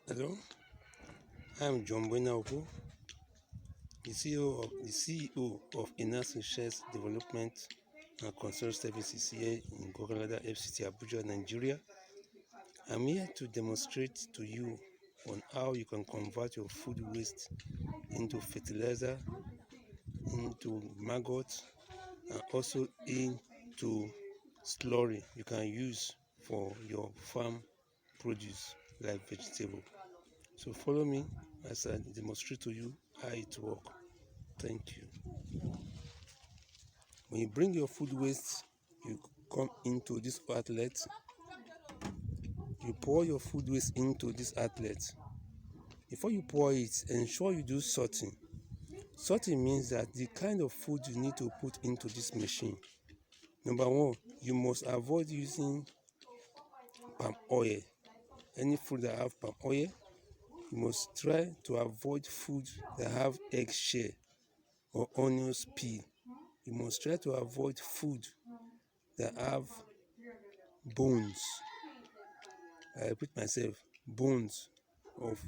Hello, I'm Johnbull, the CEO of Enas Shares Development and Consulting Services here in Gogalada FCT Abuja, Nigeria. I'm here to demonstrate to you on how you can convert your food waste into fertilizer, into maggot, and also into slurry you can use for your farm produce like vegetable. So follow me as I demonstrate to you how it works. Thank you. When you bring your food waste, you come into this outlet. You pour your food waste into this outlet. Before you pour it, ensure you do sorting. Sorting means that the kind of food you need to put into this machine. Number one, you must avoid using palm oil. Any food that have palm oil, you must try to avoid food that have eggshell or onion peel. You must try to avoid food that have bones. I repeat myself, bones of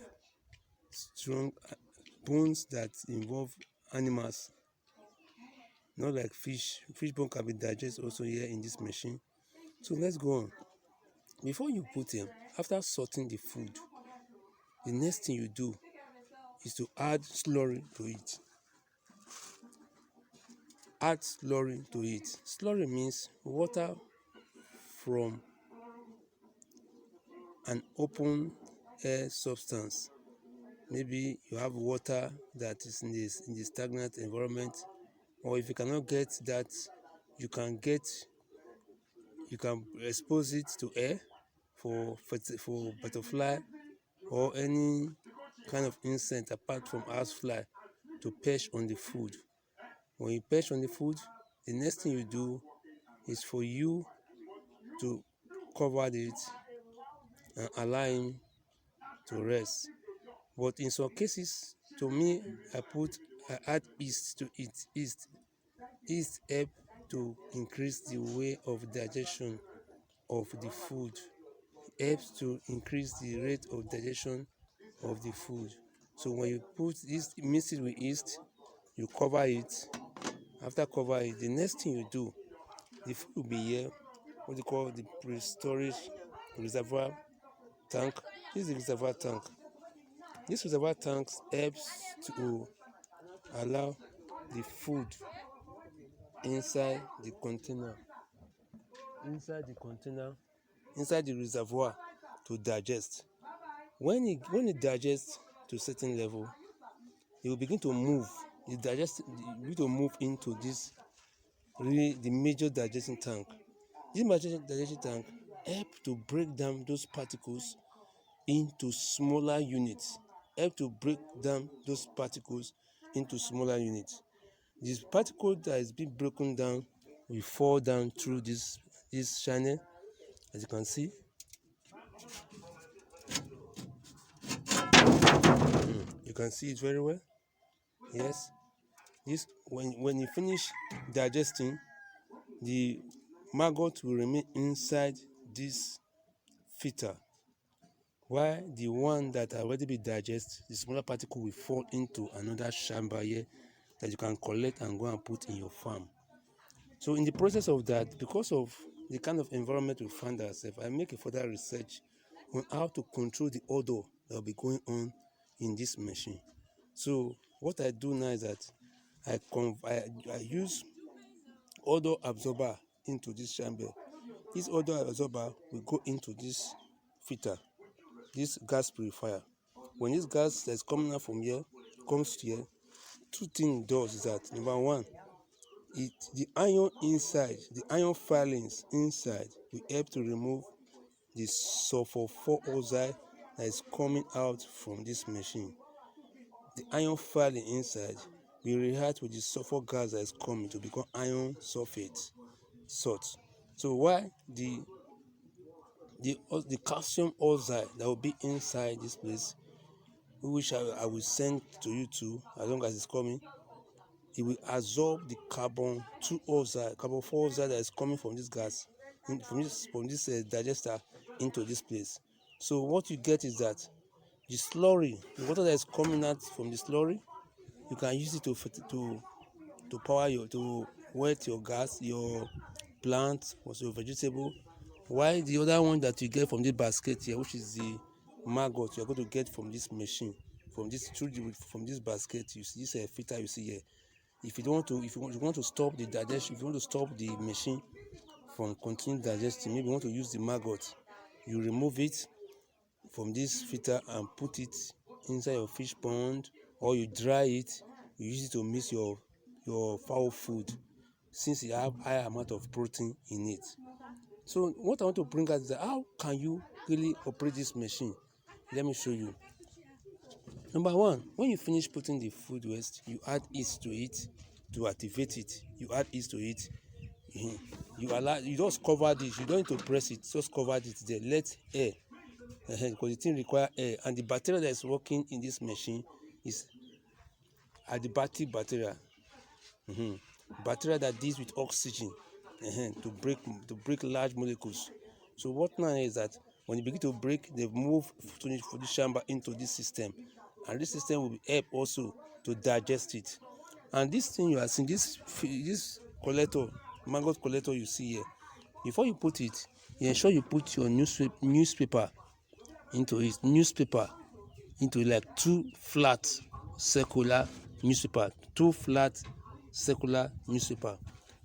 strong bones that involve animals, not like fish. Fish bone can be digested also here in this machine. So let's go on. Before you put them, after sorting the food, the next thing you do is to add slurry to it. Add slurry to it. Slurry means water from an open air substance. Maybe you have water that is in the stagnant environment, or if you cannot get that, you can expose it to air for butterfly or any kind of insect apart from housefly to perch on the food. When you perch on the food, the next thing you do is for you to cover it and allow him to rest. But in some cases, to me, I add yeast to it. Yeast help to increase the way of digestion of the food. Helps to increase the rate of digestion of the food. So when you put this, mix it with yeast, you cover it. After cover it, the next thing you do, the food will be here, what you call the pre-storage reservoir tank. This is the reservoir tank. This reservoir tank helps to allow the food inside the container, inside the reservoir to digest. When it digests to a certain level, it will begin to move. It begin to move into this the major digesting tank. This major digesting tank help to break down those particles into smaller units. Help to break down those particles into smaller units. This particle that is being broken down will fall down through this channel, as you can see. You can see it very well. Yes. This when you finish digesting, the maggot will remain inside this filter, while the one that already been digested, the smaller particle will fall into another chamber here that you can collect and go and put in your farm. So in the process of that, because of the kind of environment we find ourselves, I make a further research on how to control the odor that will be going on in this machine. So what I do now is that I use odor absorber into this chamber. This odor absorber will go into this filter, this gas purifier. When this gas that's coming out from here comes here, two things does is that number one, the iron filings inside will help to remove the sulfur oxide that is coming out from this machine. The iron filing inside will react with the sulfur gas that is coming to become iron sulfate salt. So why the calcium oxide that will be inside this place, which I will send to you too, as long as it's coming, it will absorb the carbon 2 oxide, carbon 4 oxide that is coming from this gas, from this digester into this place. So what you get is that the slurry, the water that is coming out from the slurry, you can use it to power to wet your gas, your plant or your vegetable. While the other one that you get from the basket here, which is the maggot, you are going to get from this machine, from this basket. You see this filter you see here. If you want to stop the digestion, if you want to stop the machine from continuing digesting, maybe you want to use the maggot, you remove it from this filter and put it inside your fish pond, or you dry it, you use it to mix your fowl food, since it have high amount of protein in it. So what I want to bring out is that how can you really operate this machine? Let me show you. Number one, when you finish putting the food waste, you add yeast to it to activate it. You add yeast to it. You just cover this. You don't need to press it. Just cover it there. Let air, because the thing require air, and the bacteria that is working in this machine is adiabatic bacteria. Bacteria that deals with oxygen to break large molecules. So what now is that when you begin to break, they move to the chamber into this system, and this system will help also to digest it. And this thing you are seeing, this collector, maggot collector you see here, before you put it, you ensure you put your newspaper into it. Like two flat circular newspaper.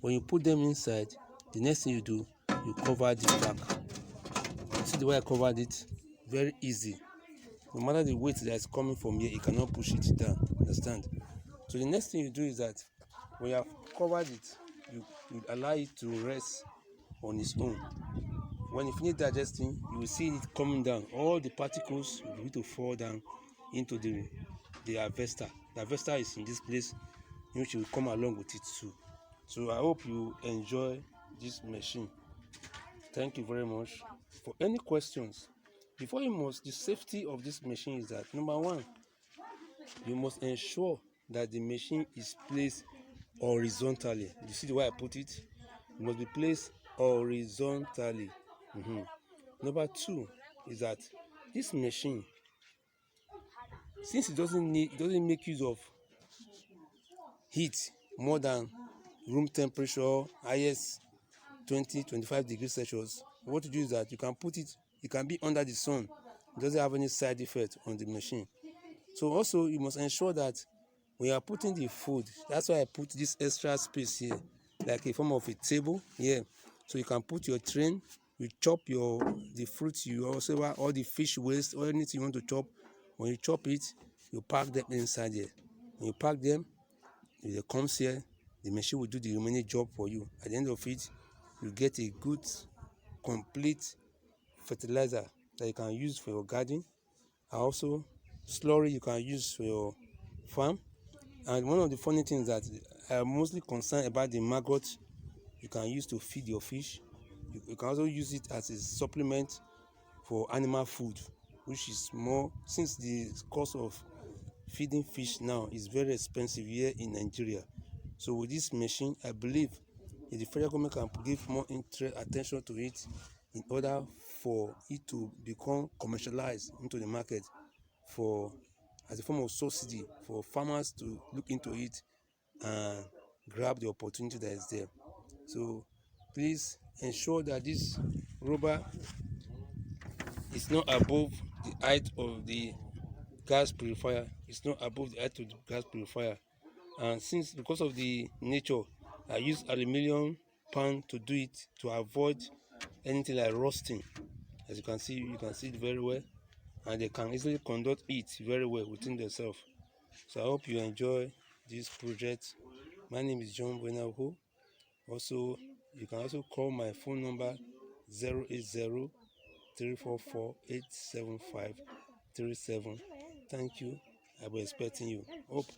When you put them inside, the next thing you do, you cover this back. See the way I covered it? Very easy. No matter the weight that is coming from here, you cannot push it down. Understand? So the next thing you do is that when you have covered it, you allow it to rest on its own. When you finish digesting, you will see it coming down. All the particles will begin to fall down into the harvester. The harvester is in this place, which will come along with it too. So I hope you enjoy this machine. Thank you very much. For any questions, the safety of this machine is that, number one, you must ensure that the machine is placed horizontally. You see the way I put it? It must be placed horizontally. Number two is that this machine, since it doesn't make use of heat more than room temperature, highest 20-25 degrees Celsius, what you do is that you can be under the sun. It doesn't have any side effect on the machine. So also you must ensure that when you are putting the food, that's why I put this extra space here, like a form of a table here, so you can put your train, you chop the fruits, you also have all the fish waste or anything you want to chop. When you chop it, you pack them inside here. When you pack them, it comes here, the machine will do the remaining job for you. At the end of it, you get a good complete fertilizer that you can use for your garden, and also slurry you can use for your farm. And one of the funny things that I am mostly concerned about, the maggot you can use to feed your fish. You can also use it as a supplement for animal food, which is more, since the cost of feeding fish now is very expensive here in Nigeria. So with this machine, I believe if the federal government can give more attention to it in order for it to become commercialized into the market as a form of subsidy for farmers to look into it and grab the opportunity that is there. So please ensure that this rubber is not above the height of the gas purifier. It's not above the height of the gas purifier. And because of the nature, I use aluminium pan to do it, to avoid anything like rusting. As you can see it very well, and they can easily conduct it very well within themselves. So I hope you enjoy this project. My name is Johnbull. Also, you can also call my phone number 080-344-87537. Thank you. I will be expecting you. Hope